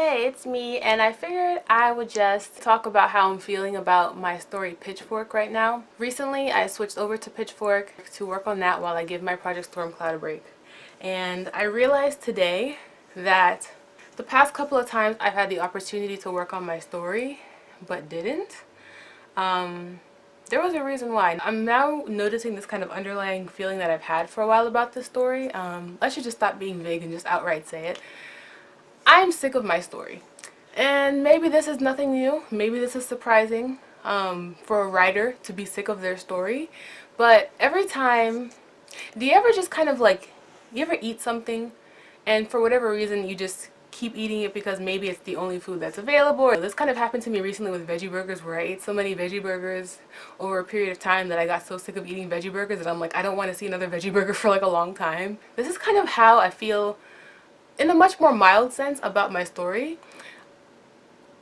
Hey, it's me, and I figured I would just talk about how I'm feeling about my story Pitchfork right now. Recently, I switched over to Pitchfork to work on that while I give my project Stormcloud a break. And I realized today that the past couple of times I've had the opportunity to work on my story, but didn't. There was a reason why. I'm now noticing this kind of underlying feeling that I've had for a while about this story. I should just stop being vague and just outright say it. I'm sick of my story. And maybe this is nothing new. Maybe this is surprising for a writer to be sick of their story. But every time, do you ever just kind of like, you ever eat something and for whatever reason you just keep eating it because maybe it's the only food that's available? This kind of happened to me recently with veggie burgers, where I ate so many veggie burgers over a period of time that I got so sick of eating veggie burgers that I'm like, I don't want to see another veggie burger for like a long time. This is kind of how I feel in a much more mild sense about my story.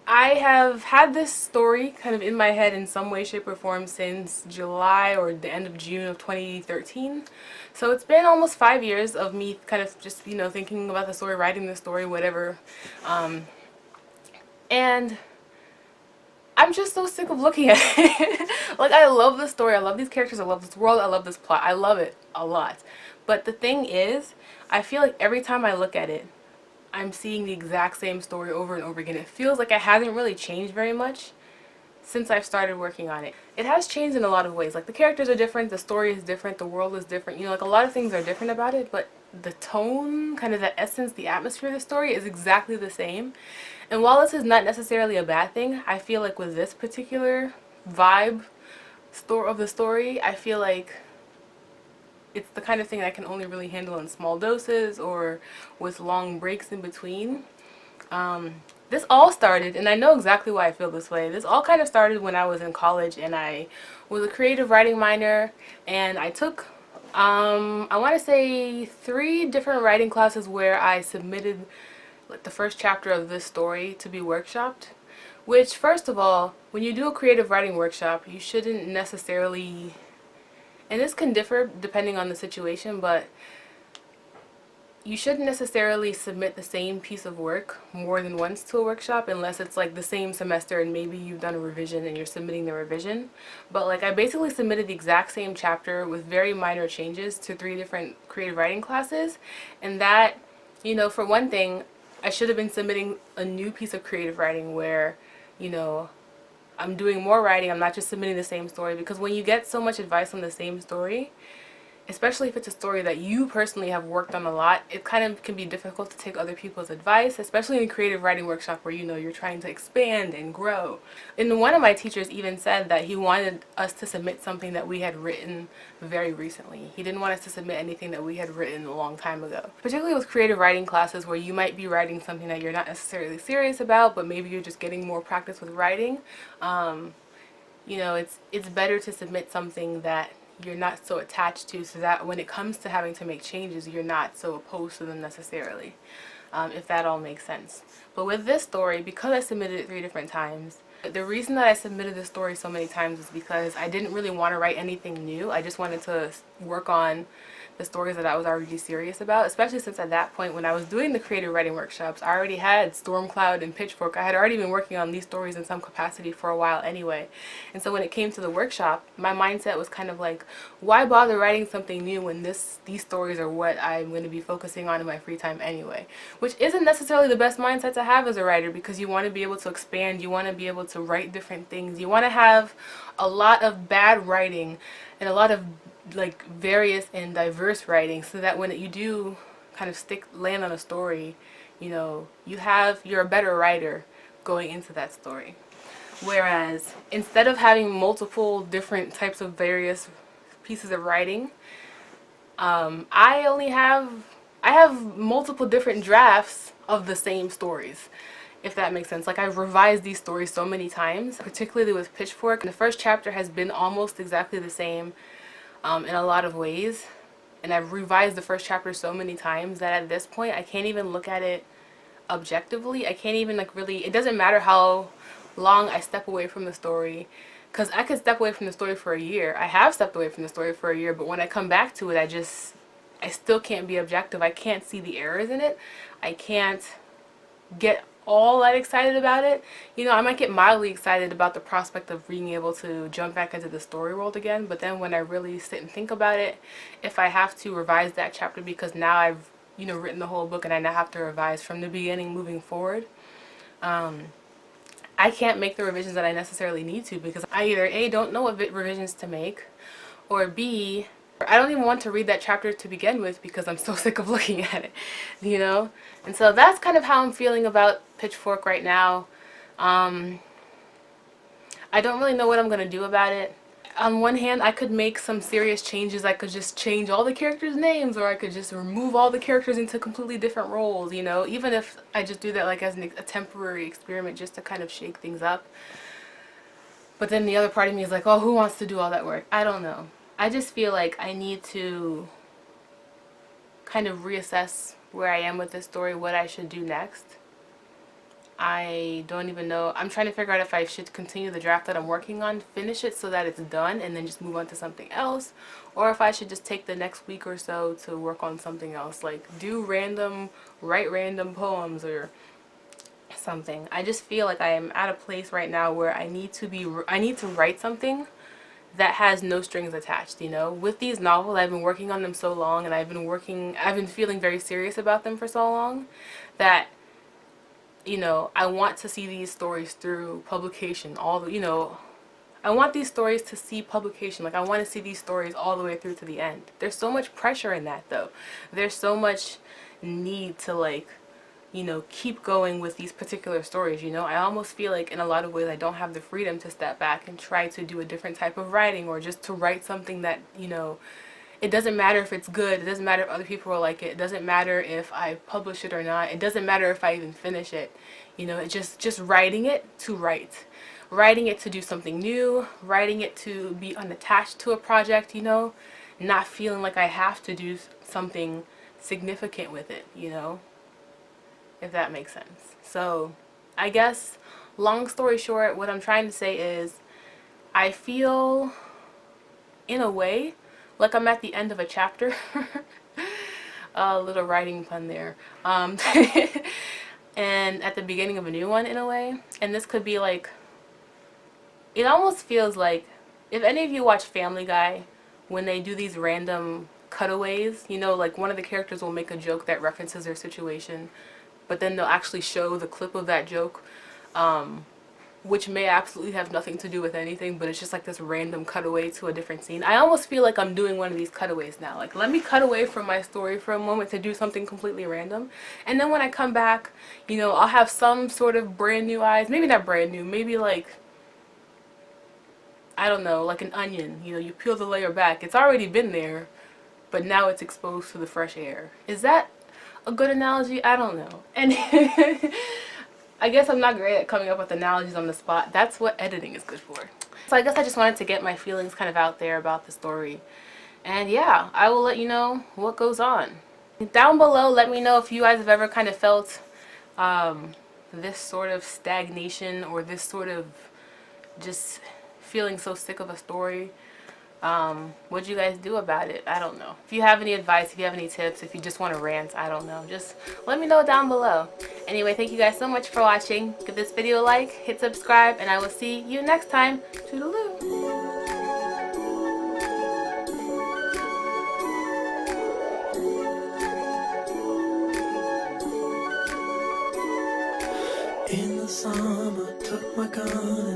I have had this story kind of in my head in some way, shape, or form since July or the end of June of 2013. So it's been almost 5 years of me kind of just, thinking about the story, writing the story, whatever. And I'm just so sick of looking at it. Like, I love the story, I love these characters, I love this world, I love this plot, I love it a lot. But the thing is, I feel like every time I look at it, I'm seeing the exact same story over and over again. It feels like it hasn't really changed very much since I've started working on it. It has changed in a lot of ways. Like, the characters are different, the story is different, the world is different. Like, a lot of things are different about it, but the tone, kind of the essence, the atmosphere of the story is exactly the same. And while this is not necessarily a bad thing, I feel like with this particular vibe of the story, I feel like it's the kind of thing I can only really handle in small doses or with long breaks in between. This all started, and I know exactly why I feel this way. This all kind of started when I was in college and I was a creative writing minor, and I took, I want to say 3 different writing classes where I submitted like the first chapter of this story to be workshopped. Which, first of all, when you do a creative writing workshop, you shouldn't necessarily, and this can differ depending on the situation, but you shouldn't necessarily submit the same piece of work more than once to a workshop unless it's like the same semester and maybe you've done a revision and you're submitting the revision. But like, I basically submitted the exact same chapter with very minor changes to 3 different creative writing classes, and that, for one thing, I should have been submitting a new piece of creative writing where, I'm doing more writing, I'm not just submitting the same story. Because when you get so much advice on the same story, especially if it's a story that you personally have worked on a lot, it kind of can be difficult to take other people's advice, especially in a creative writing workshop where you're trying to expand and grow. And one of my teachers even said that he wanted us to submit something that we had written very recently. He didn't want us to submit anything that we had written a long time ago. Particularly with creative writing classes where you might be writing something that you're not necessarily serious about, but maybe you're just getting more practice with writing. It's better to submit something that you're not so attached to, so that when it comes to having to make changes, you're not so opposed to them necessarily, if that all makes sense. But with this story, because I submitted it 3 different times, the reason that I submitted this story so many times is because I didn't really want to write anything new. I just wanted to work on the stories that I was already serious about, especially since at that point when I was doing the creative writing workshops, I already had Stormcloud and Pitchfork. I had already been working on these stories in some capacity for a while anyway. And so when it came to the workshop, my mindset was kind of like, why bother writing something new when these stories are what I'm going to be focusing on in my free time anyway? Which isn't necessarily the best mindset to have as a writer, because you want to be able to expand, you want to be able to write different things, you want to have a lot of bad writing and a lot of like various and diverse writing, so that when you do kind of land on a story, you're a better writer going into that story. Whereas instead of having multiple different types of various pieces of writing, I have multiple different drafts of the same stories, if that makes sense. Like, I've revised these stories so many times, particularly with Pitchfork. The first chapter has been almost exactly the same in a lot of ways, and I've revised the first chapter so many times that at this point I can't even look at it objectively. I can't even it doesn't matter how long I step away from the story, because I could step away from the story for a year. I have stepped away from the story for a year, but when I come back to it, I still can't be objective. I can't see the errors in it. I can't get all that excited about it. You know, I might get mildly excited about the prospect of being able to jump back into the story world again, but then when I really sit and think about it, if I have to revise that chapter because now I've, you know, written the whole book and I now have to revise from the beginning moving forward, I can't make the revisions that I necessarily need to because I either A, don't know what revisions to make, or B, I don't even want to read that chapter to begin with because I'm so sick of looking at it, you know? And so that's kind of how I'm feeling about Pitchfork right now. I don't really know what I'm going to do about it. On one hand, I could make some serious changes. I could just change all the characters' names, or I could just remove all the characters into completely different roles, you know? Even if I just do that like as a temporary experiment just to kind of shake things up. But then the other part of me is like, oh, who wants to do all that work? I don't know. I just feel like I need to kind of reassess where I am with this story, what I should do next. I don't even know. I'm trying to figure out if I should continue the draft that I'm working on, finish it so that it's done, and then just move on to something else, or if I should just take the next week or so to work on something else, like write random poems or something. I just feel like I am at a place right now where I need to write something that has no strings attached, you know? With these novels, I've been working on them so long, and I've been feeling very serious about them for so long that, you know, I want to see these stories through publication, you know, I want these stories to see publication. Like, I want to see these stories all the way through to the end. There's so much pressure in that, though. There's so much need to, like, you know, keep going with these particular stories, you know? I almost feel like in a lot of ways I don't have the freedom to step back and try to do a different type of writing, or just to write something that, you know, it doesn't matter if it's good, it doesn't matter if other people will like it, it doesn't matter if I publish it or not, it doesn't matter if I even finish it, you know? It's just writing it to write. Writing it to do something new, writing it to be unattached to a project, you know? Not feeling like I have to do something significant with it, you know? If that makes sense. So I guess, long story short, what I'm trying to say is I feel, in a way, like I'm at the end of a chapter. A little writing pun there. And at the beginning of a new one, in a way. And this could be like, it almost feels like, if any of you watch Family Guy, when they do these random cutaways, you know, like one of the characters will make a joke that references their situation, but then they'll actually show the clip of that joke, which may absolutely have nothing to do with anything, but it's just like this random cutaway to a different scene. I almost feel like I'm doing one of these cutaways now. Like, let me cut away from my story for a moment to do something completely random. And then when I come back, you know, I'll have some sort of brand new eyes. Maybe not brand new, maybe like, I don't know, like an onion. You know, you peel the layer back. It's already been there, but now it's exposed to the fresh air. Is that a good analogy? I don't know. And I guess I'm not great at coming up with analogies on the spot. That's what editing is good for. So I guess I just wanted to get my feelings kind of out there about the story. And yeah, I will let you know what goes on. Down below, let me know if you guys have ever kind of felt this sort of stagnation, or this sort of just feeling so sick of a story. What'd you guys do about it? I don't know. If you have any advice, if you have any tips, if you just want to rant, I don't know, just let me know down below. Anyway, thank you guys so much for watching. Give this video a like, hit subscribe, and I will see you next time. Toodaloo! In the summer, took my gun